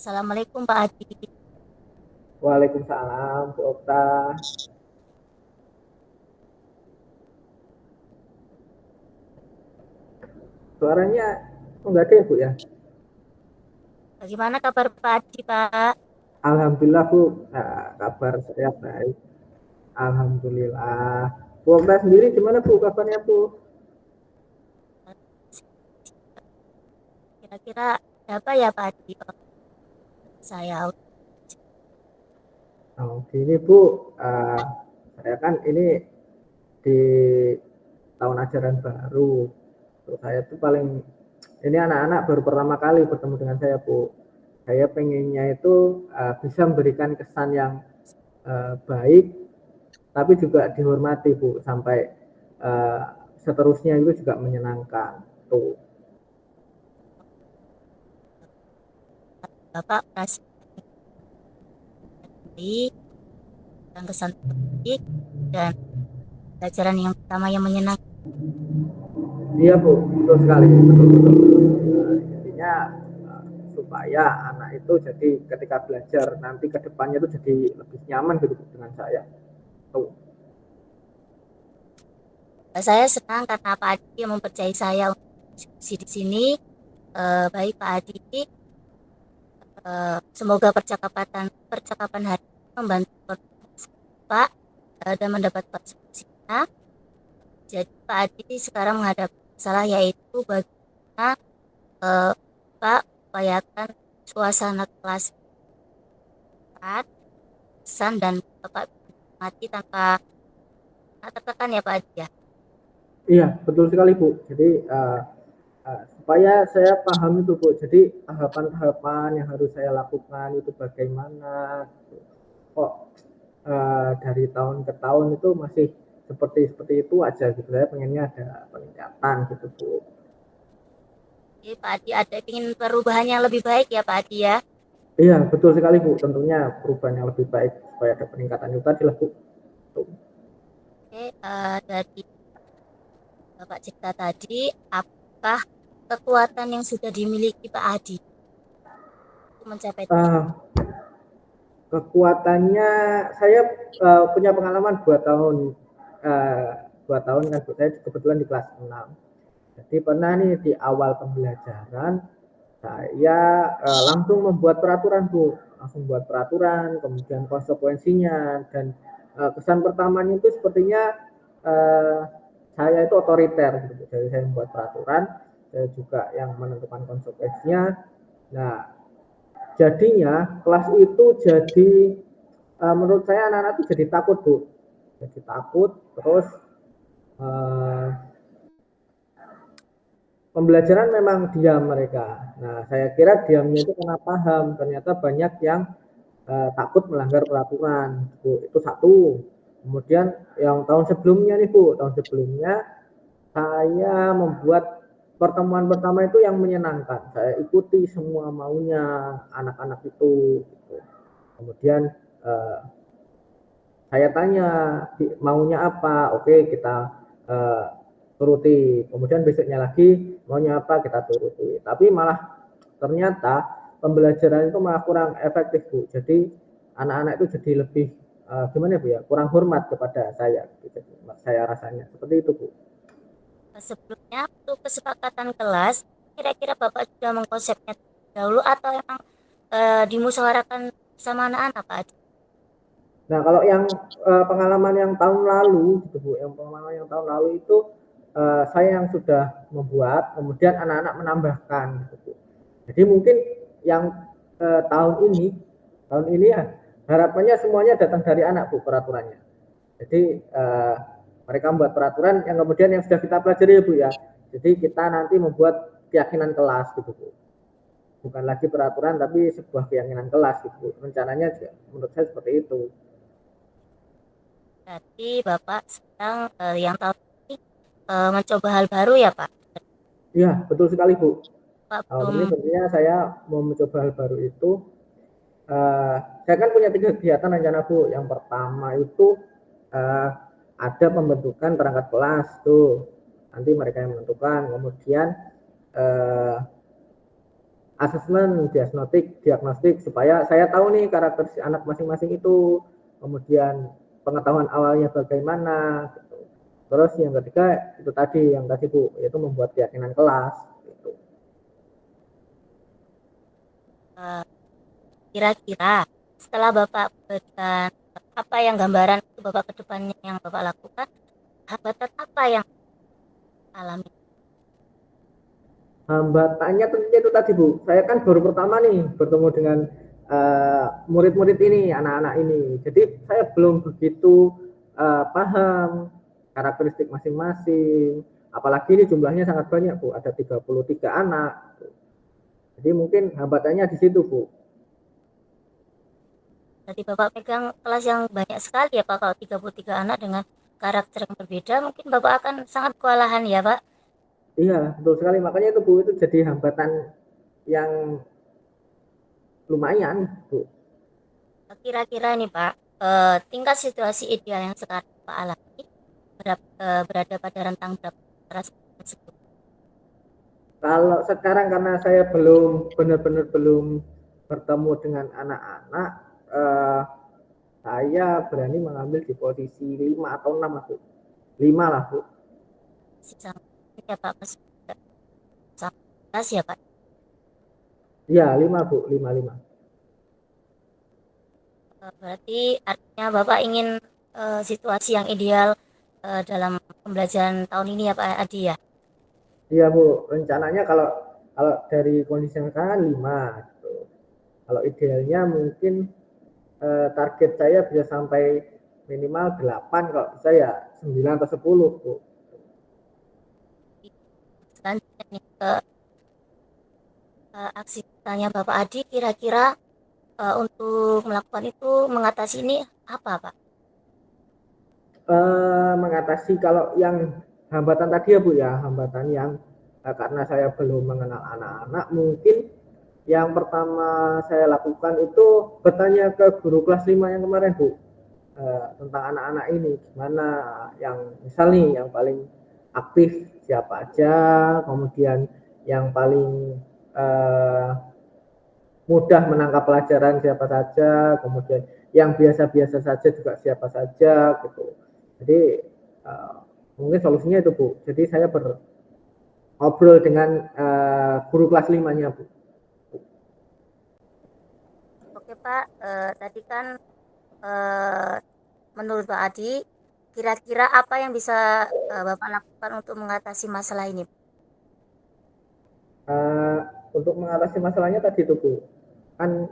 Assalamualaikum Pak Adi. Waalaikumsalam, Bu Okta. Suaranya enggak ada ya, Bu ya? Bagaimana kabar Pak Adi, Pak? Alhamdulillah, Bu. Nah, kabar saya baik. Alhamdulillah. Bu Okta sendiri gimana, Bu? Kabarnya, Bu? Kira-kira apa ya Pak Adi? Saya Oh, gini, Bu. Eh, saya kan ini di tahun ajaran baru. Terus saya tuh paling ini anak-anak baru pertama kali bertemu dengan saya, Bu. Saya pengennya itu bisa memberikan kesan yang baik, tapi juga dihormati, Bu, sampai uh, seterusnya itu juga menyenangkan tuh. Bapak kasih baik dan kesan baik dan pelajaran yang pertama yang menyenangkan. Iya, Bu, betul sekali, betul betul. Intinya supaya anak itu jadi ketika belajar nanti ke depannya itu jadi lebih nyaman gitu dengan saya tuh. Saya senang karena Pak Adi yang mempercayai saya untuk diskusi di sini. Baik Pak Adi, semoga percakapan percakapan hari ini membantu Pak dan mendapat solusinya. Jadi Pak Adi sekarang menghadapi masalah yaitu bagaimana eh, Pak upayakan suasana kelas sehat, kesan dan Bapak mati tanpa tertekan ya Pak Adi ya. Iya, betul sekali, Bu. Jadi supaya saya paham itu, Bu. Jadi tahapan-tahapan yang harus saya lakukan itu bagaimana, kok dari tahun ke tahun itu masih seperti itu aja gitu. Saya pengennya ada peningkatan gitu, Bu. Jadi Pak Adi ada ingin perubahan yang lebih baik ya Pak Adi ya. Iya, betul sekali, Bu. Tentunya perubahan yang lebih baik supaya ada peningkatan itu tadi lah, Bu. Tuh. Oke, dari Bapak cerita tadi, apakah kekuatan yang sudah dimiliki Pak Adi untuk mencapai tujuan? Uh, Kekuatannya saya punya pengalaman 2 tahun, uh, 2 tahun kan, Bu. Saya kebetulan di kelas 6. Jadi pernah nih di awal pembelajaran saya langsung membuat peraturan, Bu, langsung buat peraturan, kemudian konsekuensinya, dan kesan pertamanya itu sepertinya uh, saya itu otoriter gitu. Jadi saya membuat peraturan, saya juga yang menentukan konsekuensinya. Nah, jadinya kelas itu jadi menurut saya anak-anak itu jadi takut, Bu, jadi takut. Terus uh, pembelajaran memang diam mereka. Nah, saya kira diamnya itu karena paham. Ternyata banyak yang takut melanggar peraturan. Bu, itu satu. Kemudian yang tahun sebelumnya nih, Bu, tahun sebelumnya saya membuat pertemuan pertama itu yang menyenangkan. Saya ikuti semua maunya anak-anak itu. Gitu. Kemudian eh, saya tanya maunya apa, oke kita uh, turuti. Kemudian besoknya lagi maunya apa kita turuti. Tapi malah ternyata pembelajaran itu malah kurang efektif, Bu. Jadi anak-anak itu jadi lebih gimana, Bu ya, kurang hormat kepada saya. Gitu. Saya rasanya seperti itu, Bu. Sebelumnya untuk kesepakatan kelas, kira-kira Bapak sudah mengkonsepnya dahulu atau emang dimusyawarahkan sama anak-anak Pak Adi? Nah, kalau yang pengalaman yang tahun lalu, gitu, Bu, yang pengalaman yang tahun lalu itu saya yang sudah membuat, kemudian anak-anak menambahkan, gitu, Bu. Jadi mungkin yang tahun ini ya harapannya semuanya datang dari anak, Bu, peraturannya. Jadi mereka membuat peraturan yang kemudian yang sudah kita pelajari, Bu ya. Jadi kita nanti membuat keyakinan kelas, gitu, Bu. Bukan lagi peraturan tapi sebuah keyakinan kelas, gitu, Bu. Rencananya menurut saya seperti itu. Berarti Bapak sedang yang tahun ini mencoba hal baru ya Pak? Iya, betul sekali, Bu. Pak Tahun ini belum tentunya saya mau mencoba hal baru itu. Uh, saya kan punya 3 kegiatan rencana, Bu. Yang pertama itu uh, ada pembentukan perangkat kelas tuh. Nanti mereka yang menentukan. Kemudian uh, asesmen, diagnostik supaya saya tahu nih karakteristik anak masing-masing itu, kemudian pengetahuan awalnya bagaimana. Gitu. Terus yang ketiga itu tadi yang tadi Bu, yaitu membuat keyakinan kelas. Gitu. Kira-kira setelah Bapak berikan apa yang gambaran itu Bapak ke depannya yang Bapak lakukan, hambatan apa yang alami? Hambatannya tentunya itu tadi Bu, saya kan baru pertama nih bertemu dengan murid-murid ini, anak-anak ini. Jadi saya belum begitu paham karakteristik masing-masing. Apalagi ini jumlahnya sangat banyak Bu, ada 33 anak. Jadi mungkin hambatannya di situ Bu. Jadi Bapak pegang kelas yang banyak sekali ya Pak, kalau 33 anak dengan karakter yang berbeda, mungkin Bapak akan sangat kewalahan ya Pak. Iya, betul sekali. Makanya itu Bu, itu jadi hambatan yang lumayan Bu. Kira-kira nih Pak, tingkat situasi ideal yang sekarang Pak alami berada pada rentang berapa tersebut? Kalau sekarang karena saya belum benar-benar belum bertemu dengan anak-anak, saya berani mengambil di posisi 5 atau 6 lah Bu. 5 lah Bu. Sisa ya Pak, belas ya Pak. Iya 5 Bu, 5 5. Berarti artinya Bapak ingin situasi yang ideal dalam pembelajaran tahun ini ya Pak Adi ya. Iya Bu, rencananya kalau kalau dari kondisi yang sekarang 5 gitu. Kalau idealnya mungkin target saya bisa sampai minimal 8, kalau bisa ya 9 atau 10 Bu. Selanjutnya nih ke aksi tanya Bapak Adi, kira-kira untuk melakukan itu mengatasi ini apa Pak? Mengatasi kalau yang hambatan tadi ya Bu ya, hambatan yang karena saya belum mengenal anak-anak, mungkin yang pertama saya lakukan itu bertanya ke guru kelas 5 yang kemarin Bu, tentang anak-anak ini, gimana yang misal nih yang paling aktif siapa aja, kemudian yang paling mudah menangkap pelajaran siapa saja, kemudian yang biasa-biasa saja juga siapa saja gitu. Jadi mungkin solusinya itu Bu. Jadi saya berobrol dengan guru kelas 5-nya Bu. Oke Pak, tadi kan eh, menurut Pak Adi, kira-kira apa yang bisa Bapak lakukan untuk mengatasi masalah ini? Uh, untuk mengatasi masalahnya tadi itu Bu, kan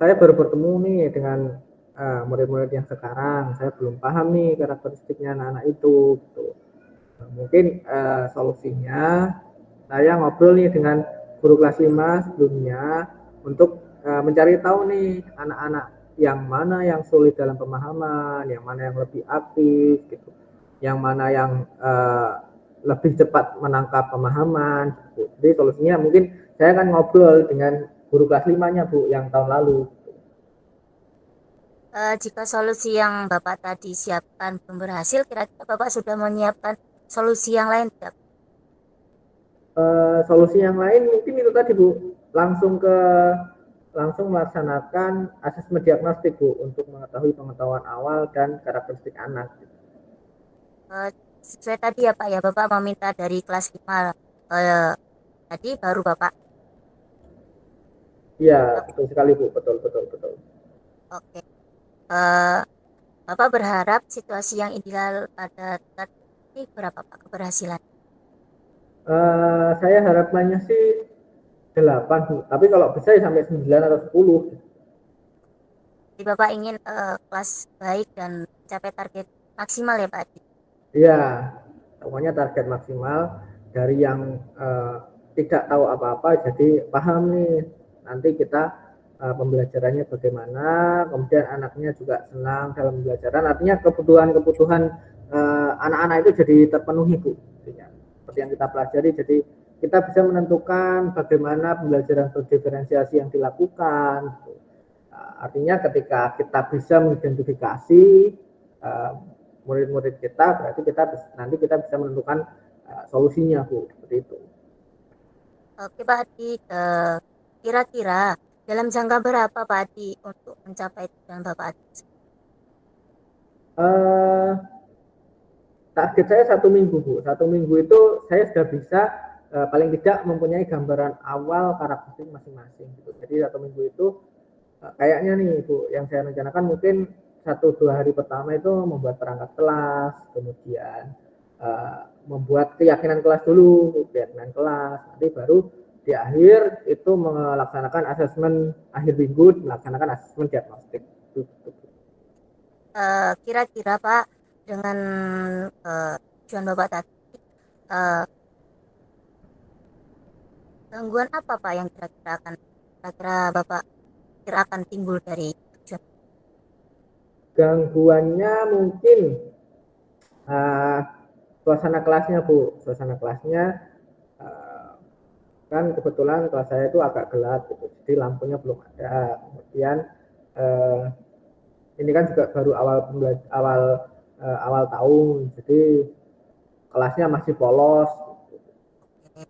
saya baru bertemu nih dengan murid-murid yang sekarang, saya belum paham nih karakteristiknya anak-anak itu gitu. Nah, mungkin solusinya saya ngobrol nih dengan guru kelas 5 sebelumnya untuk mencari tahu nih anak-anak yang mana yang sulit dalam pemahaman, yang mana yang lebih aktif gitu, yang mana yang lebih cepat menangkap pemahaman gitu. Jadi solusinya mungkin saya akan ngobrol dengan guru kelas 5-nya Bu yang tahun lalu. Jika solusi yang Bapak tadi siapkan belum berhasil, kira-kira Bapak sudah menyiapkan solusi yang lain tidak? Solusi yang lain mungkin itu tadi Bu, langsung melaksanakan asesmen diagnostik Bu untuk mengetahui pengetahuan awal dan karakteristik anak. Sesuai tadi ya Pak ya, Bapak meminta dari kelas 5 tadi baru Bapak. Iya, betul sekali Bu, betul betul betul. Oke. Eh, Bapak berharap situasi yang ideal pada tingkat ini berapa Pak keberhasilan? Saya harapannya sih 8 Bu, tapi kalau bisa ya sampai 9 atau 10. Jadi Bapak ingin kelas baik dan capai target maksimal ya Pak? Iya, pokoknya target maksimal dari yang tidak tahu apa-apa jadi paham nih, nanti kita pembelajarannya bagaimana, kemudian anaknya juga senang dalam pembelajaran, artinya kebutuhan-kebutuhan anak-anak itu jadi terpenuhi Bu. Seperti yang kita pelajari, jadi kita bisa menentukan bagaimana pembelajaran berdiferensiasi yang dilakukan. Artinya ketika kita bisa mengidentifikasi murid-murid kita, berarti nanti kita bisa menentukan solusinya Bu, seperti itu. Oke Pak Adi, kira-kira dalam jangka berapa Pak Adi untuk mencapai tujuan Bapak Adi? Eh, Target saya 1 minggu, Bu. 1 minggu itu saya sudah bisa paling tidak mempunyai gambaran awal karakteristik masing-masing. Gitu. Jadi 1 minggu itu kayaknya nih, Bu, yang saya rencanakan mungkin 1-2 hari pertama itu membuat perangkat kelas, kemudian membuat keyakinan kelas dulu, keyakinan kelas, nanti baru di akhir itu melaksanakan asesmen akhir minggu, melaksanakan asesmen diagnostik. Kira-kira Pak, dengan tujuan Bapak tadi, eh, gangguan apa Pak yang kira-kira Bapak kira akan timbul dari tujuan? Gangguannya mungkin uh, suasana kelasnya, Bu. Suasana kelasnya uh, kan kebetulan kelas saya itu agak gelap gitu, jadi lampunya belum ada. Kemudian uh, ini kan juga baru awal tahun, jadi kelasnya masih polos.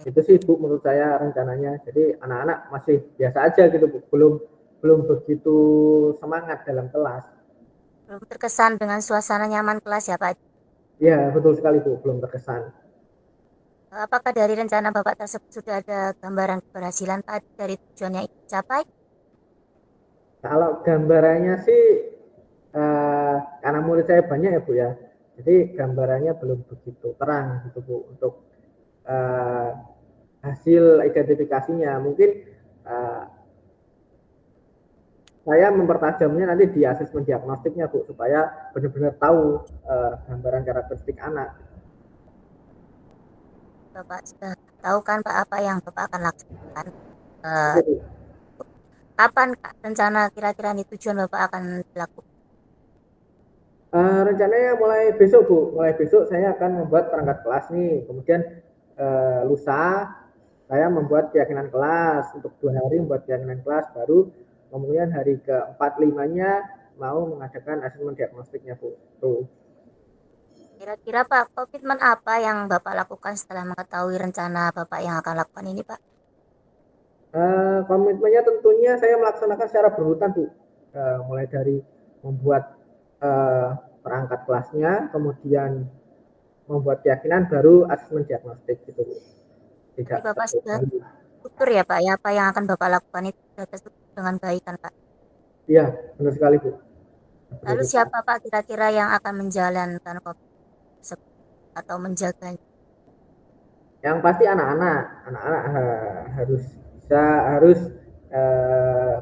Itu sih, Bu, menurut saya rencananya. Jadi anak-anak masih biasa aja gitu, Bu. Belum begitu semangat dalam kelas. Belum terkesan dengan suasana nyaman kelas ya Pak? Ya, betul sekali, Bu, belum terkesan. Apakah dari rencana Bapak tersebut sudah ada gambaran keberhasilan Pak dari tujuan yang ingin dicapai? Kalau gambarannya sih karena murid saya banyak ya, Bu, ya. Jadi gambarannya belum begitu terang gitu, Bu, untuk uh, hasil identifikasinya. Mungkin uh, saya mempertajamnya nanti di asesmen diagnostiknya, Bu, supaya benar-benar tahu gambaran karakteristik anak. Bapak sudah tahu kan Pak apa yang Bapak akan lakukan? Eh, Kapan Kak, rencana kira-kira nih tujuan Bapak akan dilakukan? Rencananya mulai besok, Bu. Mulai besok saya akan membuat perangkat kelas nih. Kemudian lusa saya membuat keyakinan kelas. Untuk 2 hari membuat keyakinan kelas. Baru kemudian hari keempat limanya mau mengadakan asesmen diagnostiknya, Bu. Tuh. Kira-kira Pak, komitmen apa yang Bapak lakukan setelah mengetahui rencana Bapak yang akan lakukan ini Pak? Komitmennya tentunya saya melaksanakan secara berurutan, Bu. Mulai dari membuat perangkat kelasnya, kemudian membuat keyakinan, baru asesmen diagnostik gitu, Bu. Jadi Tidak Bapak sudah terbebani. struktur ya Pak, ya apa yang akan Bapak lakukan itu sudah terstruktur dengan baik kan Pak? Iya, benar sekali, Bu. Lalu Berurutan. siapa Pak kira-kira yang akan menjalankan komitmen tersebut atau menjaganya? Yang pasti anak-anak, harus bisa harus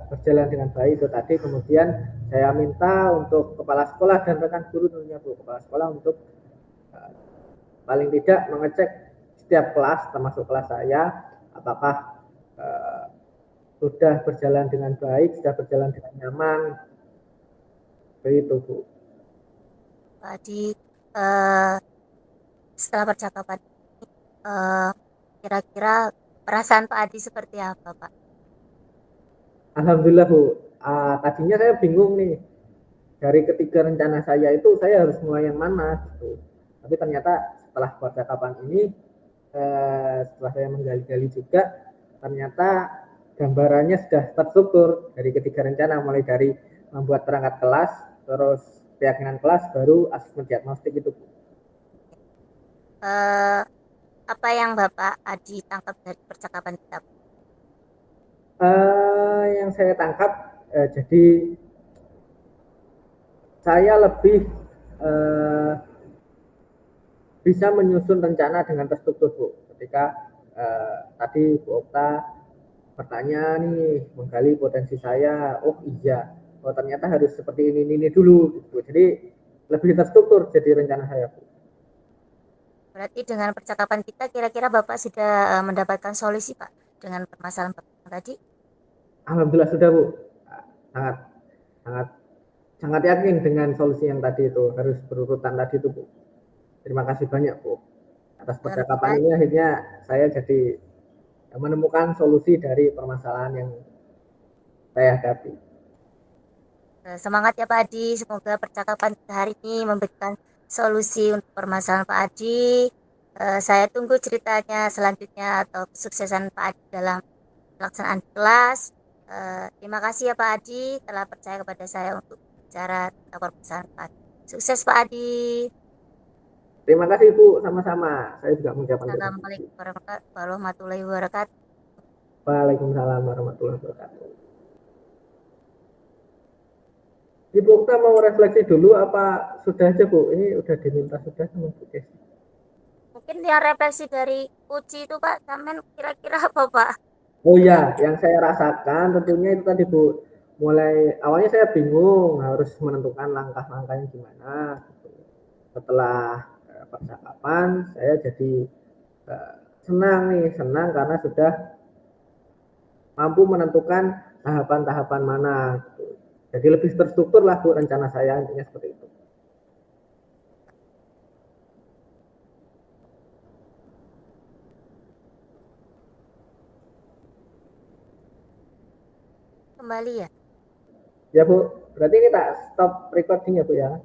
berjalan dengan baik itu tadi. Kemudian saya minta untuk kepala sekolah dan rekan guru tentunya, Bu, kepala sekolah untuk eh, paling tidak mengecek setiap kelas termasuk kelas saya apakah eh, sudah berjalan dengan baik, sudah berjalan dengan nyaman, begitu, Bu. Tadi eh, setelah percakapan eh, kira-kira perasaan Pak Adi seperti apa Pak? Alhamdulillah, Bu. Tadinya saya bingung nih, dari ketiga rencana saya itu saya harus mulai yang mana gitu. Tapi ternyata setelah percakapan ini, setelah saya menggali-gali juga, ternyata gambarannya sudah terstruktur dari ketiga rencana, mulai dari membuat perangkat kelas, terus keyakinan kelas, baru asesmen diagnostik itu. Eh, Apa yang Bapak Adi tangkap dari percakapan kita? Yang saya tangkap, jadi saya lebih eh, bisa menyusun rencana dengan terstruktur, Bu. Ketika tadi Bu Okta bertanya nih, menggali potensi saya, oh iya, oh ternyata harus seperti ini dulu, gitu. Jadi lebih terstruktur jadi rencana saya, Bu. Berarti dengan percakapan kita kira-kira Bapak sudah mendapatkan solusi Pak dengan permasalahan Bapak tadi? Alhamdulillah sudah, Bu. Sangat sangat sangat yakin dengan solusi yang tadi itu harus berurutan tadi itu, Bu. Terima kasih banyak, Bu. Atas Dengan percakapan baik. ini akhirnya saya jadi menemukan solusi dari permasalahan yang saya hadapi. Semangat ya Pak Adi, semoga percakapan kita hari ini memberikan solusi untuk permasalahan Pak Adi. Saya tunggu ceritanya selanjutnya atau kesuksesan Pak Adi dalam pelaksanaan kelas. Terima kasih ya Pak Adi telah percaya kepada saya untuk bicara tentang perpustakaan Pak Adi. Sukses Pak Adi. Terima kasih Bu, sama-sama. Saya juga mengucapkan terima kasih. Assalamualaikum warahmatullahi wabarakatuh. Waalaikumsalam warahmatullahi wabarakatuh. Ibu kita mau refleksi dulu apa sudah aja Bu? Ini udah diminta sudah sama Bu Desi. Mungkin yang refleksi dari Uci itu Pak, Samen kira-kira apa Pak? Oh ya, yang saya rasakan tentunya itu tadi Bu. Mulai awalnya saya bingung harus menentukan langkah-langkahnya gimana. Gitu. Setelah percakapan saya jadi senang nih, senang karena sudah mampu menentukan tahapan-tahapan mana. Gitu. Jadi lebih terstruktur lah Bu rencana saya intinya seperti itu. Kembali ya. Ya Bu, berarti kita stop recording ya Bu ya.